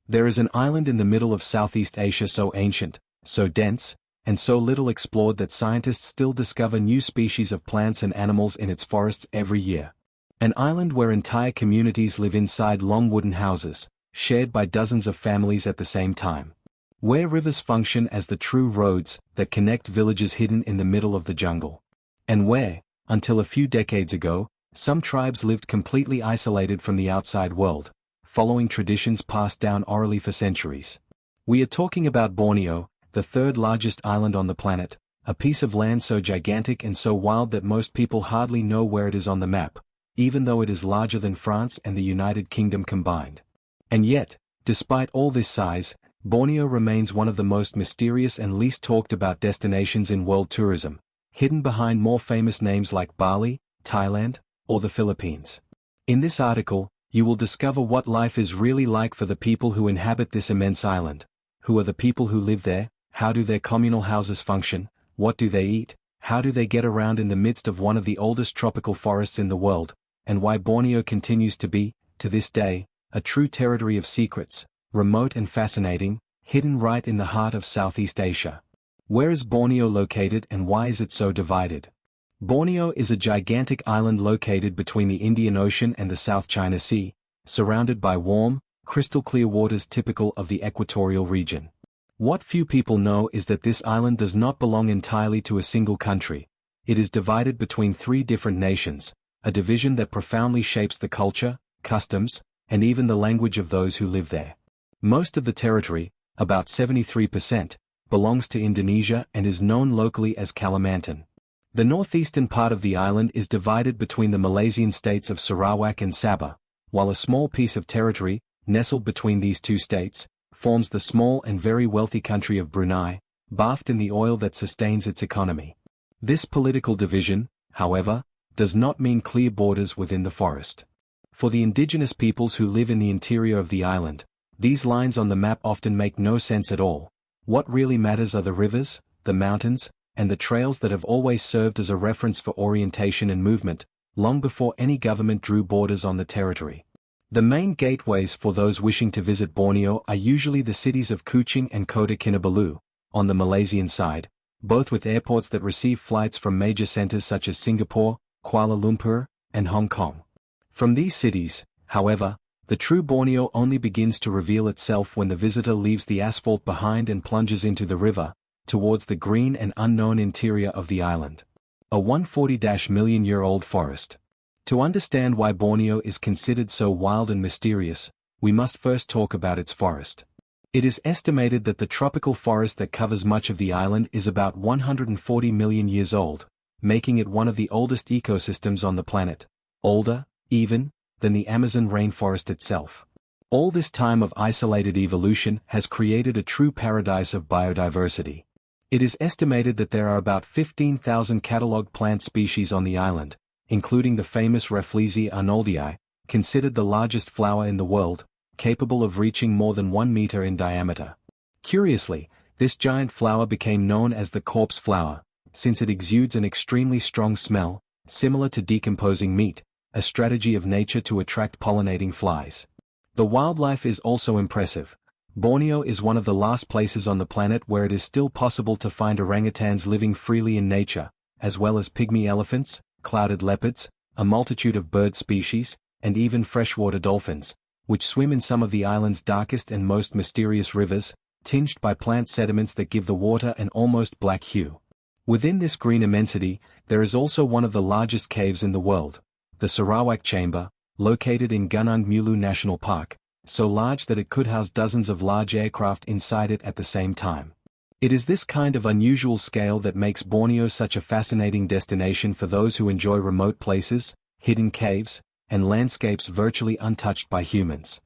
There is an island in the middle of Southeast Asia so ancient, so dense, and so little explored that scientists still discover new species of plants and animals in its forests every year. An island where entire communities live inside long wooden houses, shared by dozens of families at the same time. Where rivers function as the true roads that connect villages hidden in the middle of the jungle. And where, until a few decades ago, some tribes lived completely isolated from the outside world, following traditions passed down orally for centuries. We are talking about Borneo, the third largest island on the planet, a piece of land so gigantic and so wild that most people hardly know where it is on the map, even though it is larger than France and the United Kingdom combined. And yet, despite all this size, Borneo remains one of the most mysterious and least talked about destinations in world tourism, hidden behind more famous names like Bali, Thailand, or the Philippines. In this article, you will discover what life is really like for the people who inhabit this immense island. Who are the people who live there? How do their communal houses function? What do they eat? How do they get around in the midst of one of the oldest tropical forests in the world? And why Borneo continues to be, to this day, a true territory of secrets, remote and fascinating, hidden right in the heart of Southeast Asia. Where is Borneo located and why is it so divided? Borneo is a gigantic island located between the Indian Ocean and the South China Sea, surrounded by warm, crystal-clear waters typical of the equatorial region. What few people know is that this island does not belong entirely to a single country. It is divided between three different nations, a division that profoundly shapes the culture, customs, and even the language of those who live there. Most of the territory, about 73%, belongs to Indonesia and is known locally as Kalimantan. The northeastern part of the island is divided between the Malaysian states of Sarawak and Sabah, while a small piece of territory, nestled between these two states, forms the small and very wealthy country of Brunei, bathed in the oil that sustains its economy. This political division, however, does not mean clear borders within the forest. For the indigenous peoples who live in the interior of the island, these lines on the map often make no sense at all. What really matters are the rivers, the mountains, and the trails that have always served as a reference for orientation and movement, long before any government drew borders on the territory. The main gateways for those wishing to visit Borneo are usually the cities of Kuching and Kota Kinabalu, on the Malaysian side, both with airports that receive flights from major centers such as Singapore, Kuala Lumpur, and Hong Kong. From these cities, however, the true Borneo only begins to reveal itself when the visitor leaves the asphalt behind and plunges into the river, towards the green and unknown interior of the island. A 140-million-year-old forest. To understand why Borneo is considered so wild and mysterious, we must first talk about its forest. It is estimated that the tropical forest that covers much of the island is about 140 million years old, making it one of the oldest ecosystems on the planet, older, even, than the Amazon rainforest itself. All this time of isolated evolution has created a true paradise of biodiversity. It is estimated that there are about 15,000 catalogued plant species on the island, including the famous Rafflesia arnoldii, considered the largest flower in the world, capable of reaching more than 1 meter in diameter. Curiously, this giant flower became known as the corpse flower, since it exudes an extremely strong smell, similar to decomposing meat, a strategy of nature to attract pollinating flies. The wildlife is also impressive. Borneo is one of the last places on the planet where it is still possible to find orangutans living freely in nature, as well as pygmy elephants, clouded leopards, a multitude of bird species, and even freshwater dolphins, which swim in some of the island's darkest and most mysterious rivers, tinged by plant sediments that give the water an almost black hue. Within this green immensity, there is also one of the largest caves in the world, the Sarawak Chamber, located in Gunung Mulu National Park, so large that it could house dozens of large aircraft inside it at the same time. It is this kind of unusual scale that makes Borneo such a fascinating destination for those who enjoy remote places, hidden caves, and landscapes virtually untouched by humans.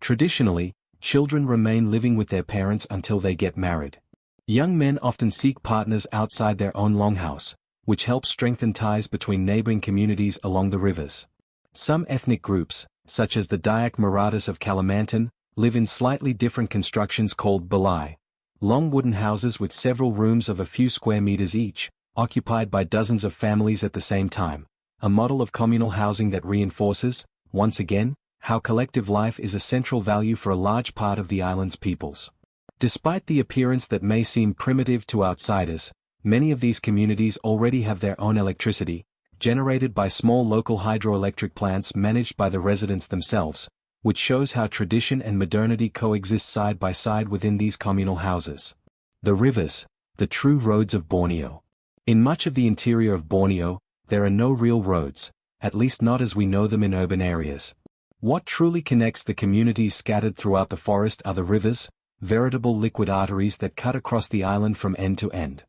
Traditionally, children remain living with their parents until they get married. Young men often seek partners outside their own longhouse, which helps strengthen ties between neighboring communities along the rivers. Some ethnic groups, such as the Dayak Marathas of Kalimantan, live in slightly different constructions called balai, long wooden houses with several rooms of a few square meters each, occupied by dozens of families at the same time, a model of communal housing that reinforces, once again, how collective life is a central value for a large part of the island's peoples. Despite the appearance that may seem primitive to outsiders, many of these communities already have their own electricity, generated by small local hydroelectric plants managed by the residents themselves, which shows how tradition and modernity coexist side by side within these communal houses. The rivers, the true roads of Borneo. In much of the interior of Borneo, there are no real roads, at least not as we know them in urban areas. What truly connects the communities scattered throughout the forest are the rivers, veritable liquid arteries that cut across the island from end to end.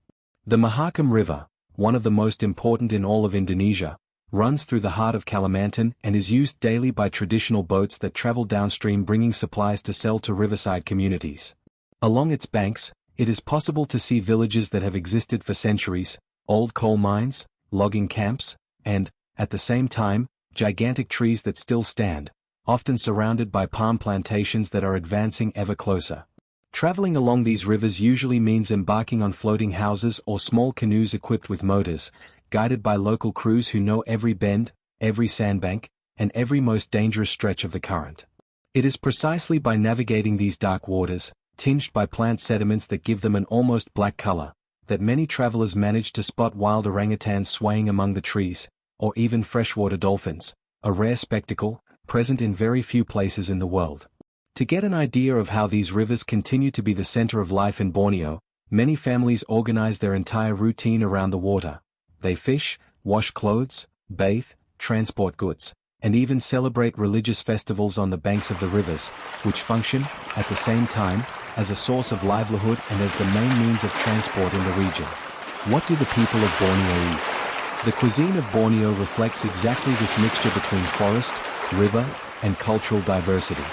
The Mahakam River, one of the most important in all of Indonesia, runs through the heart of Kalimantan and is used daily by traditional boats that travel downstream bringing supplies to sell to riverside communities. Along its banks, it is possible to see villages that have existed for centuries, old coal mines, logging camps, and, at the same time, gigantic trees that still stand, often surrounded by palm plantations that are advancing ever closer. Traveling along these rivers usually means embarking on floating houses or small canoes equipped with motors, guided by local crews who know every bend, every sandbank, and every most dangerous stretch of the current. It is precisely by navigating these dark waters, tinged by plant sediments that give them an almost black color, that many travelers manage to spot wild orangutans swaying among the trees, or even freshwater dolphins, a rare spectacle, present in very few places in the world. To get an idea of how these rivers continue to be the center of life in Borneo, many families organize their entire routine around the water. They fish, wash clothes, bathe, transport goods, and even celebrate religious festivals on the banks of the rivers, which function, at the same time, as a source of livelihood and as the main means of transport in the region. What do the people of Borneo eat? The cuisine of Borneo reflects exactly this mixture between forest, river, and cultural diversity.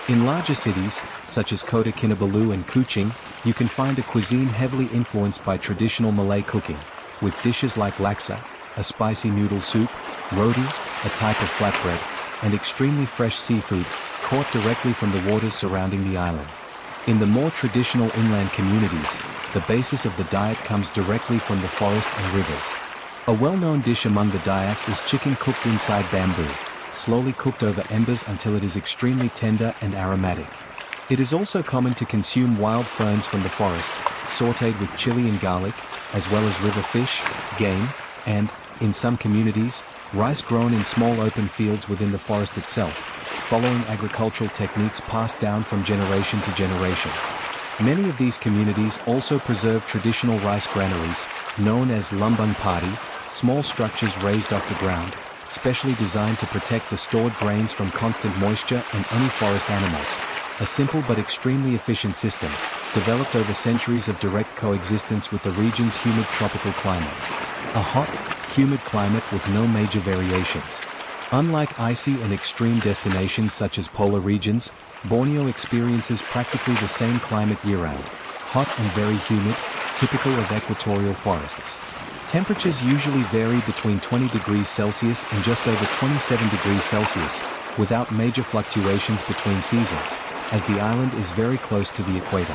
In larger cities, such as Kota Kinabalu and Kuching, you can find a cuisine heavily influenced by traditional Malay cooking, with dishes like laksa, a spicy noodle soup, roti, a type of flatbread, and extremely fresh seafood, caught directly from the waters surrounding the island. In the more traditional inland communities, the basis of the diet comes directly from the forest and rivers. A well-known dish among the Dayak is chicken cooked inside bamboo, slowly cooked over embers until it is extremely tender and aromatic. It is also common to consume wild ferns from the forest, sautéed with chili and garlic, as well as river fish, game, and, in some communities, rice grown in small open fields within the forest itself, following agricultural techniques passed down from generation to generation. Many of these communities also preserve traditional rice granaries, known as lumbung padi, small structures raised off the ground, specially designed to protect the stored grains from constant moisture and any forest animals. A simple but extremely efficient system, developed over centuries of direct coexistence with the region's humid tropical climate. A hot, humid climate with no major variations. Unlike icy and extreme destinations such as polar regions, Borneo experiences practically the same climate year-round, hot and very humid, typical of equatorial forests. Temperatures usually vary between 20 degrees Celsius and just over 27 degrees Celsius, without major fluctuations between seasons, as the island is very close to the equator.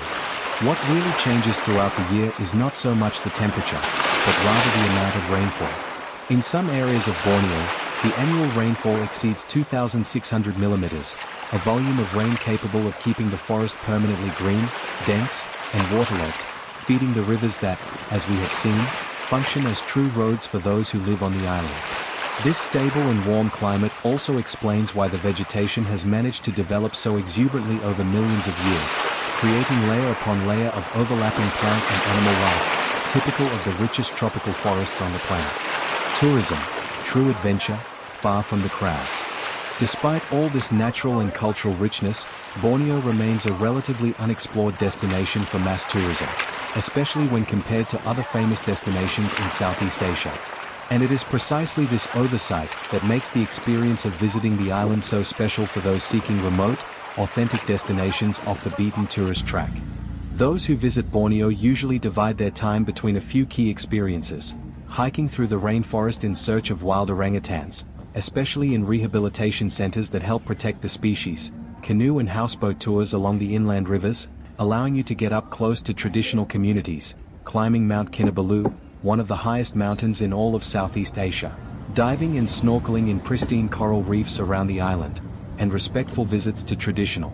What really changes throughout the year is not so much the temperature, but rather the amount of rainfall. In some areas of Borneo, the annual rainfall exceeds 2,600 millimeters, a volume of rain capable of keeping the forest permanently green, dense, and waterlogged, feeding the rivers that, as we have seen, function as true roads for those who live on the island. This stable and warm climate also explains why the vegetation has managed to develop so exuberantly over millions of years, creating layer upon layer of overlapping plant and animal life, typical of the richest tropical forests on the planet. Tourism, true adventure, far from the crowds. Despite all this natural and cultural richness, Borneo remains a relatively unexplored destination for mass tourism, especially when compared to other famous destinations in Southeast Asia. And it is precisely this oversight that makes the experience of visiting the island so special for those seeking remote, authentic destinations off the beaten tourist track. Those who visit Borneo usually divide their time between a few key experiences: hiking through the rainforest in search of wild orangutans, especially in rehabilitation centers that help protect the species, canoe and houseboat tours along the inland rivers, allowing you to get up close to traditional communities, climbing Mount Kinabalu, one of the highest mountains in all of Southeast Asia, diving and snorkeling in pristine coral reefs around the island, and respectful visits to traditional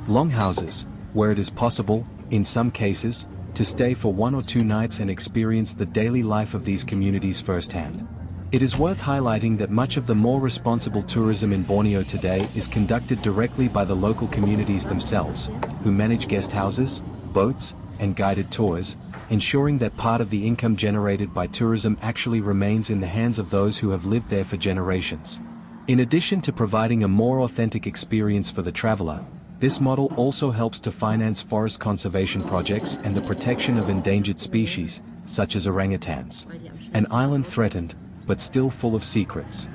longhouses, where it is possible, in some cases, to stay for 1 or 2 nights and experience the daily life of these communities firsthand. It is worth highlighting that much of the more responsible tourism in Borneo today is conducted directly by the local communities themselves, who manage guest houses, boats, and guided tours, ensuring that part of the income generated by tourism actually remains in the hands of those who have lived there for generations. In addition to providing a more authentic experience for the traveler, this model also helps to finance forest conservation projects and the protection of endangered species, such as orangutans. An island threatened, but still full of secrets.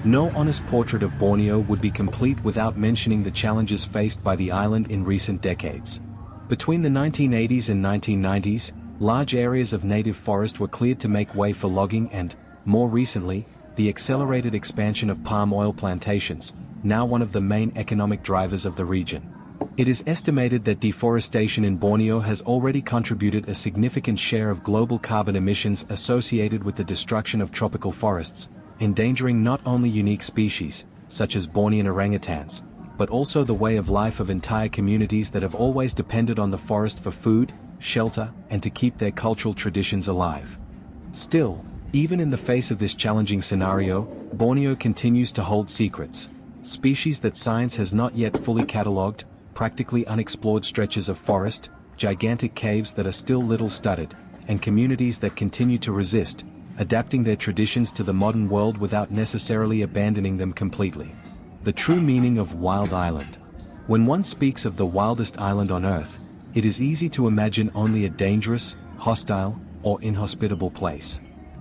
No honest portrait of Borneo would be complete without mentioning the challenges faced by the island in recent decades. Between the 1980s and 1990s, large areas of native forest were cleared to make way for logging and, more recently, the accelerated expansion of palm oil plantations, now one of the main economic drivers of the region. It is estimated that deforestation in Borneo has already contributed a significant share of global carbon emissions associated with the destruction of tropical forests, endangering not only unique species, such as Bornean orangutans, but also the way of life of entire communities that have always depended on the forest for food, shelter, and to keep their cultural traditions alive. Still, even in the face of this challenging scenario, Borneo continues to hold secrets. Species that science has not yet fully catalogued, practically unexplored stretches of forest, gigantic caves that are still little studied, and communities that continue to resist, adapting their traditions to the modern world without necessarily abandoning them completely. The true meaning of Wild Island. When one speaks of the wildest island on Earth, it is easy to imagine only a dangerous, hostile, or inhospitable place.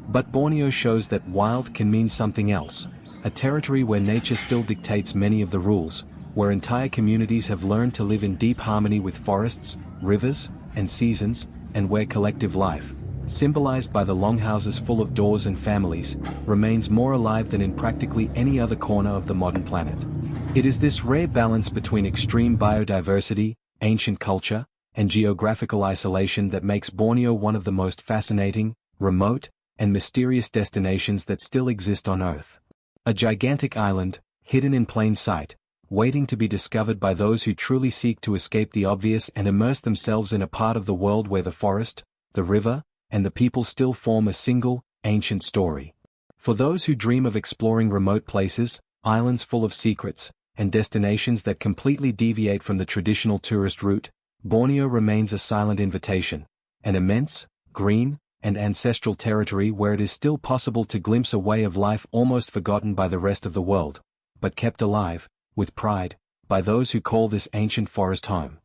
But Borneo shows that wild can mean something else, a territory where nature still dictates many of the rules, where entire communities have learned to live in deep harmony with forests, rivers, and seasons, and where collective life, symbolized by the longhouses full of doors and families, remains more alive than in practically any other corner of the modern planet. It is this rare balance between extreme biodiversity, ancient culture, and geographical isolation that makes Borneo one of the most fascinating, remote, and mysterious destinations that still exist on Earth. A gigantic island, hidden in plain sight, waiting to be discovered by those who truly seek to escape the obvious and immerse themselves in a part of the world where the forest, the river, and the people still form a single, ancient story. For those who dream of exploring remote places, islands full of secrets, and destinations that completely deviate from the traditional tourist route, Borneo remains a silent invitation, an immense, green, and ancestral territory where it is still possible to glimpse a way of life almost forgotten by the rest of the world, but kept alive, with pride, by those who call this ancient forest home.